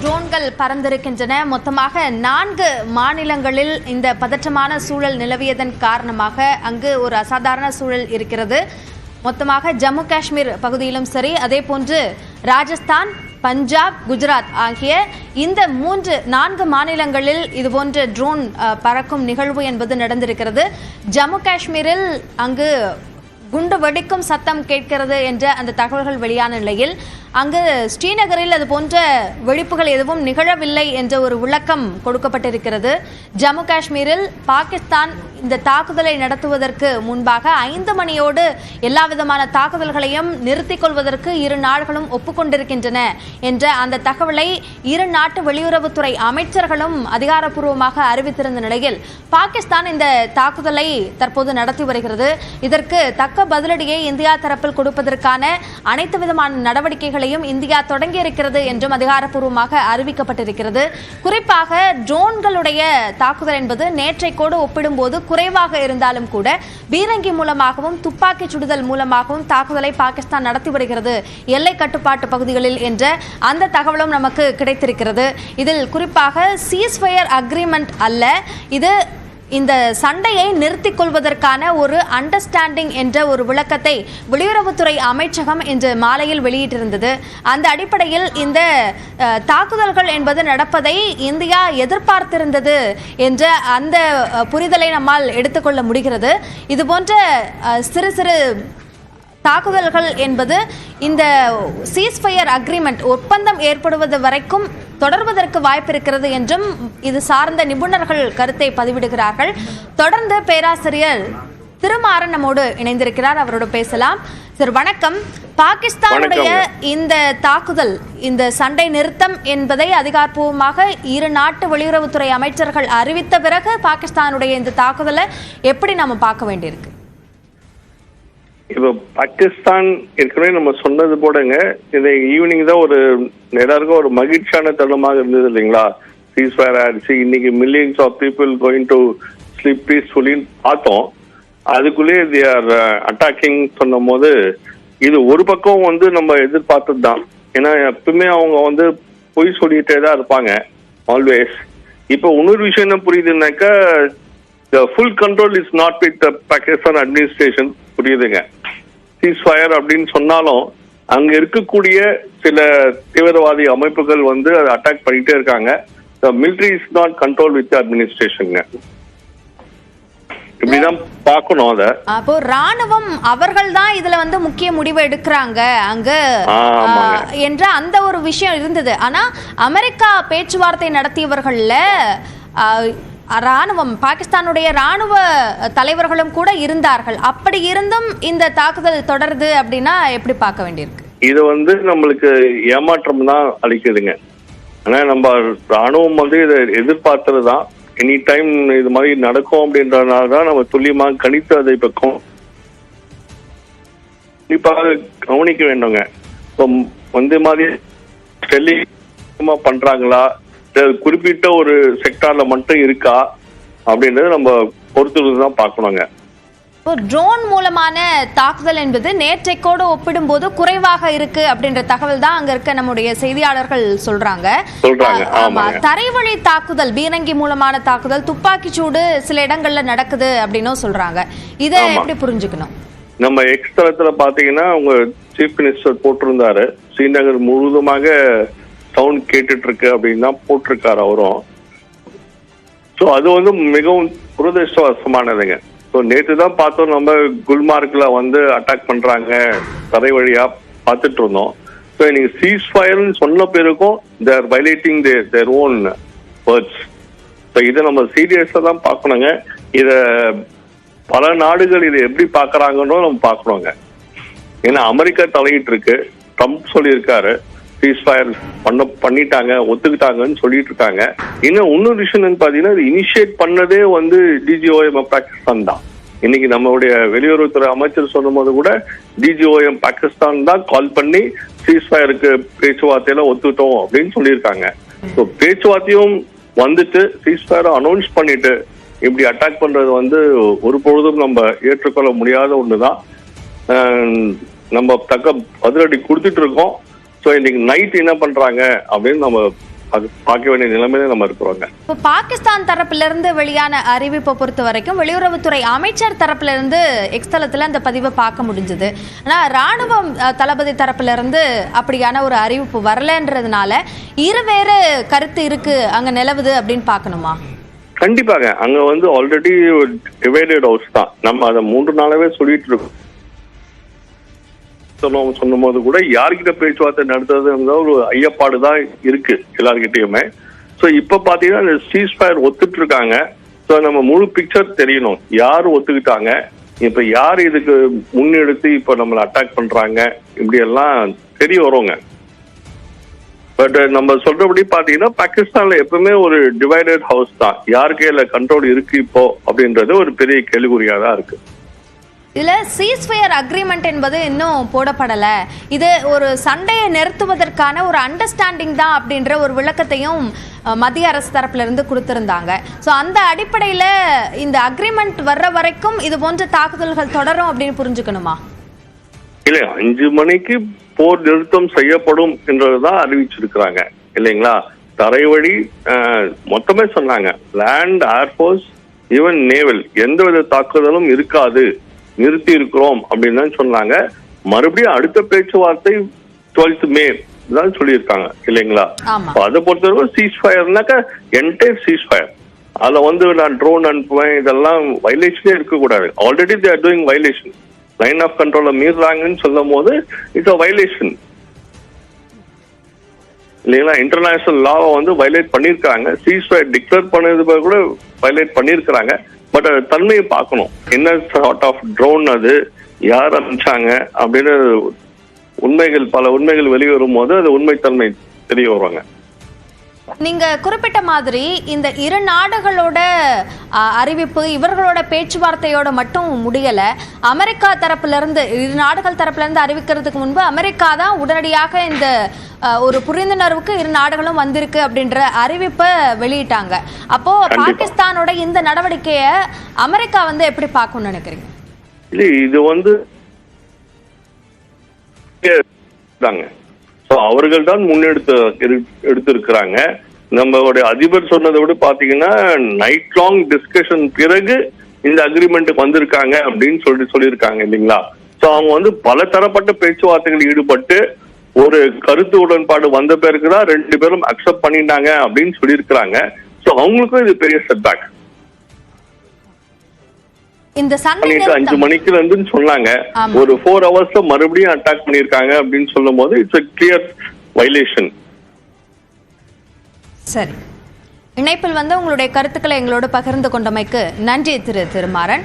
ட்ரோன்கள் பறந்திருக்கின்றன. மொத்தமாக 4 மாநிலங்களில் இந்த பதற்றமான சூழல் நிலவியதன் காரணமாக அங்கு ஒரு அசாதாரண சூழல் இருக்கிறது. மொத்தமாக ஜம்மு காஷ்மீர் பகுதியிலும் சரி, அதே போன்று ராஜஸ்தான், பஞ்சாப், குஜராத் ஆகிய இந்த 4 மாநிலங்களில் இதுபோன்ற ட்ரோன் பறக்கும் நிகழ்வு என்பது நடந்திருக்கிறது. ஜம்மு காஷ்மீரில் அங்கு குண்டு வெடிக்கும் சத்தம் கேட்கிறது என்ற அந்த தகவல்கள் வெளியான நிலையில் அங்கு ஸ்ரீநகரில் அது போன்ற வெடிப்புகள் எதுவும் நிகழவில்லை என்ற ஒரு விளக்கம் கொடுக்கப்பட்டிருக்கிறது. ஜம்மு காஷ்மீரில் பாகிஸ்தான் இந்த தாக்குதலை நடத்துவதற்கு முன்பாக 5 மணியோடு எல்லா விதமான தாக்குதல்களையும் நிறுத்திக் கொள்வதற்கு இரு நாடுகளும் ஒப்புக்கொண்டிருக்கின்றன என்ற அந்த தகவலை இரு நாட்டு வெளியுறவுத்துறை அமைச்சர்களும் அதிகாரப்பூர்வமாக அறிவித்திருந்த நிலையில் பாகிஸ்தான் இந்த தாக்குதலை தற்போது நடத்தி வருகிறது. இதற்கு தக்க பதிலடியை இந்தியா தரப்பில் கொடுப்பதற்கான அனைத்து விதமான நடவடிக்கைகளையும் இந்தியா தொடங்கியிருக்கிறது என்றும் அதிகாரப்பூர்வமாக அறிவிக்கப்பட்டிருக்கிறது. குறிப்பாக ட்ரோன்களுடைய தாக்குதல் என்பது நேற்றைக்கோடு ஒப்பிடும்போது குறைவாக இருந்தாலும் கூட பீரங்கி மூலமாகவும் துப்பாக்கி சுடுதல் மூலமாகவும் தாக்குதலை பாகிஸ்தான் நடத்தி வருகிறது எல்லை கட்டுப்பாட்டு பகுதிகளில் என்ற அந்த தகவலும் நமக்கு கிடைத்திருக்கிறது. இதில் குறிப்பாக சீஸ்ஃபயர் அக்ரிமெண்ட் அல்ல, இது இந்த சண்டையை நிறுத்திக் கொள்வதற்கான ஒரு அண்டர்ஸ்டாண்டிங் என்ற ஒரு விளக்கத்தை வெளியுறவுத்துறை அமைச்சகம் இன்று மாலையில் வெளியிட்டிருந்தது. அந்த அடிப்படையில் இந்த தாக்குதல்கள் என்பது நடப்பதை இந்தியா எதிர்பார்த்திருந்தது என்ற அந்த புரிதலை நம்மால் எடுத்துக்கொள்ள முடிகிறது. இதுபோன்ற சிறு சிறு தாக்குதல்கள் என்பது இந்த சீஸ்ஃபயர் அக்ரிமெண்ட் ஒப்பந்தம் ஏற்படுவது வரைக்கும் தொடர்வதற்கு வாய்ப்பிருக்கிறது என்றும் இது சார்ந்த நிபுணர்கள் கருத்தை பதிவிடுகிறார்கள். தொடர்ந்து பேராசிரியர் திருமாறன் நம்மோடு இணைந்திருக்கிறார், அவரோடு பேசலாம். சார் வணக்கம். பாகிஸ்தானுடைய இந்த தாக்குதல், இந்த சண்டை நிறுத்தம் என்பதை அதிகாரப்பூர்வமாக இரு நாட்டு வெளியுறவுத்துறை அமைச்சர்கள் அறிவித்த பிறகு பாகிஸ்தானுடைய இந்த தாக்குதலை எப்படி நம்ம பார்க்க வேண்டியிருக்கு? இப்போ பாகிஸ்தான் ஏற்கனவே நம்ம சொன்னது போடுங்க, இது ஈவினிங் தான் ஒரு எல்லாருக்கும் ஒரு மகிழ்ச்சியான தருணமாக இருந்தது இல்லைங்களா? சீஸ்ஃபயர் ஆயிடுச்சு, இன்னைக்கு millions of people going to sleep பீஸ்ஃபுல்லின்னு பார்த்தோம். அதுக்குள்ளேயே தி ஆர் அட்டாக்கிங் சொன்னும் போது இது ஒரு பக்கம் நம்ம எதிர்பார்த்தது தான். ஏன்னா எப்பவுமே அவங்க பொய் சொல்லிட்டே தான் இருப்பாங்க ஆல்வேஸ். இப்போ இன்னொரு விஷயம் என்ன புரியுதுன்னாக்கா, full control is not with the Pakistan administration, புரியுதுங்க. சீஸ்ஃபயர் அப்படின்னு சொன்னாலும் அங்க இருக்கக்கூடிய சில தீவிரவாதி அமைப்புகள் அதை அட்டாக் பண்ணிட்டே இருக்காங்க. Military is not control with administration, இப்படிதான் பார்க்கணும். அத அப்போ ராணுவம் அவர்கள் தான் இதுல முக்கிய முடிவு எடுக்கிறாங்க அங்க என்ற அந்த ஒரு விஷயம் இருந்தது. ஆனா அமெரிக்கா பேச்சுவார்த்தை நடத்தியவர்கள்ல ராணுவம், பாகிஸ்தானுடைய ராணுவ தலைவர்களும் கூட இருந்தார்கள். அப்படி இருந்தும் இந்த தாக்குதல் தொடருது அப்படின்னா எப்படி பார்க்க வேண்டியிருக்கு? இது நம்மளுக்கு ஏமாற்றம் தான் அளிக்குதுங்க. ஆனா நம்ம ராணுவம் இதை எதிர்பார்த்ததுதான். எனி டைம் இது மாதிரி நடக்கும் அப்படின்றதுனாலதான் நம்ம துல்லியமாக கணித்து அதை இப்போ கண்டிப்பாக கவனிக்க வேண்டுங்க. இப்போ மாதிரி டெல்லிமா பண்றாங்களா, குறிப்பிட்ட ஒரு செக்டார்ல மட்டும் இருக்கா அப்படின்றது நம்ம பொறுத்துதான் பார்க்கணுங்க. ட்ரோன் மூலமான தாக்குதல் என்பது நேற்றைக்கோடு ஒப்பிடும் போது குறைவாக இருக்கு அப்படின்ற தகவல் தான் அங்க இருக்க நம்முடைய செய்தியாளர்கள் சொல்றாங்க. தரைவழி தாக்குதல், பீரங்கி மூலமான தாக்குதல், துப்பாக்கி சூடு சில இடங்கள்ல நடக்குது அப்படின்னும் சொல்றாங்க. இதை எப்படி புரிஞ்சுக்கணும்? நம்ம எக்ஸ் தளத்துல பாத்தீங்கன்னா உங்க சீஃப் மினிஸ்டர் போட்டிருந்தாரு, ஸ்ரீநகர் முழுவதுமாக சவுண்ட் கேட்டுட்டு இருக்கு அப்படின்னு தான் போட்டிருக்காரு அவரும். ஸோ அது மிகவும் துரதிருஷ்டவசமானதுங்க. ஸோ நேற்று தான் பார்த்தோம், நம்ம குல்மார்க்ல அட்டாக் பண்றாங்க தரை வழியா பார்த்துட்டு இருந்தோம். ஸோ இன்னைக்கு சீஸ்ஃபயர்னு சொன்ன பேருக்கும் they're violating their own words. So இதை நம்ம சீரியஸா தான் பார்க்கணுங்க. இத பல நாடுகள் இதை எப்படி பார்க்கறாங்கன்னு நம்ம பார்க்கணுங்க. ஏன்னா அமெரிக்கா தலையிட்டு இருக்கு, ட்ரம்ப் சொல்லியிருக்காரு சீஸ்ஃபயர் பண்ணிட்டாங்க, ஒத்துக்கிட்டாங்கன்னு சொல்லிட்டு இருக்காங்க. இன்னொரு விஷயம் பாத்தீங்கன்னா, இனிஷியேட் பண்ணதே டிஜிஓஎம் பாகிஸ்தான் தான். இன்னைக்கு நம்மளுடைய வெளியுறவுத்துறை அமைச்சர் சொல்லும் போது கூட டிஜிஓஎம் பாகிஸ்தான் தான் கால் பண்ணி சீஸ்ஃபயருக்கு பேச்சுவார்த்தையில ஒத்துக்கிட்டோம் அப்படின்னு சொல்லியிருக்காங்க. ஸோ பேச்சுவார்த்தையும் சீஸ்ஃபயரை அனௌன்ஸ் பண்ணிட்டு இப்படி அட்டாக் பண்றது ஒரு பொழுதும் நம்ம ஏற்றுக்கொள்ள முடியாத ஒண்ணுதான். நம்ம தக்க பதிலடி கொடுத்துட்டு இருக்கோம். ஸோ இன்னைக்கு நைட் என்ன பண்றாங்க அப்படின்னு நம்ம அது பார்க்க வேண்டிய நிலைமையில நம்ம இருக்கிறோங்க. இப்போ பாகிஸ்தான் தரப்பிலிருந்து வெளியான அறிவிப்பை பொறுத்த வரைக்கும் வெளியுறவுத்துறை அமைச்சர் தரப்பிலிருந்து எக்ஸ் தளத்துல அந்த பதிவை பார்க்க முடிஞ்சது. ஆனா ராணுவம் தளபதி தரப்பிலிருந்து அப்படியான ஒரு அறிவிப்பு வரலன்றதுனால இருவேறு கருத்து இருக்கு அங்க நிலவுது அப்படின்னு பார்க்கணுமா? கண்டிப்பாக அங்க வந்து ஆல்ரெடி டிவைடட் ஹவுஸ் தான். நம்ம அதை 3 நாளாவே சொல்லிட்டு இருக்கோம். சொன்னும் போது கூட யார்கிட்ட பேச்சுவார்த்தை நடத்துறது ஒரு ஐயப்பாடு தான் இருக்கு எல்லார்கிட்டயுமே. ஸோ இப்ப பாத்தீங்கன்னா இந்த சீஸ்ஃபயர் ஒத்துட்டு இருக்காங்க. ஸோ நம்ம முழு பிக்சர் தெரியணும், யார் ஒத்துக்கிட்டாங்க, இப்ப யார் இதுக்கு முன்னெடுத்து இப்ப நம்மளை அட்டாக் பண்றாங்க, இப்படி எல்லாம் தெரிய வருங்க. பட் நம்ம சொல்றபடி பாத்தீங்கன்னா பாகிஸ்தான்ல எப்பவுமே ஒரு டிவைடட் ஹவுஸ் தான். யார் கையில கண்ட்ரோல் இருக்கு இப்போ அப்படின்றது ஒரு பெரிய கேள்விக்குறியா தான் இருக்கு. இதுல சீஸ்ஃபயர் அக்ரிமெண்ட் என்பது இன்னும் போடப்படல, இது ஒரு சண்டையை நிறுத்துவதற்கான ஒரு அண்டர்ஸ்டாண்டிங் தான் அப்படின்ற ஒரு விளக்கத்தையும் மத்திய அரசு தரப்புல இருந்து கொடுத்திருந்தாங்க. ஸோ அந்த அடிப்படையில இந்த அக்ரிமெண்ட் வர்ற வரைக்கும் இது போன்ற தாக்குதல்கள் தொடரும் அப்படின்னு புரிஞ்சுக்கணுமா? இல்ல, 5 மணிக்கு போர் நிறுத்தம் செய்யப்படும் என்றதுதான் அறிவிச்சிருக்கிறாங்க இல்லைங்களா. தரைவழி மொத்தமே சொன்னாங்க, லேண்ட், ஏர்போர்ஸ், ஈவன் நேவல் எந்தவித தாக்குதலும் இருக்காது, நிறுத்தி இருக்கிறோம் அப்படின்னு தான் சொன்னாங்க. மறுபடியும் அடுத்த பேச்சுவார்த்தை 12th May தான் சொல்லியிருக்காங்க இல்லைங்களா. அதை பொறுத்தவரை சீஸ்ஃபயர்னாக்க என்டையர் சீஸ்ஃபயர். அதுல வந்து நான் ட்ரோன் அனுப்புவேன், இதெல்லாம் வயலேஷனே இருக்கக்கூடாது. Already they are doing violation. Line of கண்ட்ரோல மீறாங்கன்னு சொல்லும் போது இட்ஸ் அ வயலேஷன் இல்லைங்களா. இன்டர்நேஷனல் லாவை வந்து வயலேட் பண்ணியிருக்காங்க. சீஸ்ஃபயர் டிக்ளேர் பண்ணது கூட வயலேட் பண்ணியிருக்கிறாங்க. பட் அது தன்மையை பார்க்கணும், என்ன சார்ட் ஆஃப் ட்ரோன் அது, யார் அனுப்பிச்சாங்க அப்படின்னு பல உண்மைகள் வெளிவரும் போது அது உண்மைத்தன்மை தெரிய வருவாங்க. நீங்க குறிப்பிட்ட மாதிரி இந்த இரு நாடுகளோட அறிவிப்பு இவர்களோட பேச்சுவார்த்தையோட மட்டும் முடியல. அமெரிக்கா தரப்புல இருந்து, இரு நாடுகள் தரப்புல இருந்து அறிவிக்கிறதுக்கு முன்பு அமெரிக்கா தான் உடனடியாக இந்த ஒரு புரிந்துணர்வுக்கு இரு நாடுகளும் வந்திருக்கு அப்படின்ற அறிவிப்பை வெளியிட்டாங்க. அப்போ பாகிஸ்தானோட இந்த நடவடிக்கையை அமெரிக்கா வந்து எப்படி பார்க்கணும்னு நினைக்கிறீங்க? இல்ல, இது வந்து அவர்கள் தான் எடுத்திருக்கிறாங்க. நம்மளுடைய அதிபர் சொன்னதை விட பாத்தீங்கன்னா நைட் லாங் டிஸ்கஷன் பிறகு இந்த அக்ரிமெண்ட் வந்திருக்காங்க அப்படின்னு சொல்லியிருக்காங்க இல்லைங்களா. சோ அவங்க வந்து பல தரப்பட்ட பேச்சுவார்த்தைகள் ஈடுபட்டு ஒரு கருத்து உடன்பாடு வந்த பிறகுதான் 2 பேரும் அக்செப்ட் பண்ணிட்டாங்க அப்படின்னு சொல்லியிருக்கிறாங்க. சோ அவங்களுக்கும் இது பெரிய செட்பேக். இந்த 5 மணிக்கு இருந்து சொன்னாங்க, ஒரு 4 hours மறுபடியும் அட்டாக் பண்ணிருக்காங்க அப்படின்னு சொல்லும் போது இட்ஸ் a clear violation. சரி, இணைப்பில் வந்து உங்களுடைய கருத்துக்களை எங்களோடு பகிர்ந்து கொண்டமைக்கு நன்றி திரு திருமாறன்.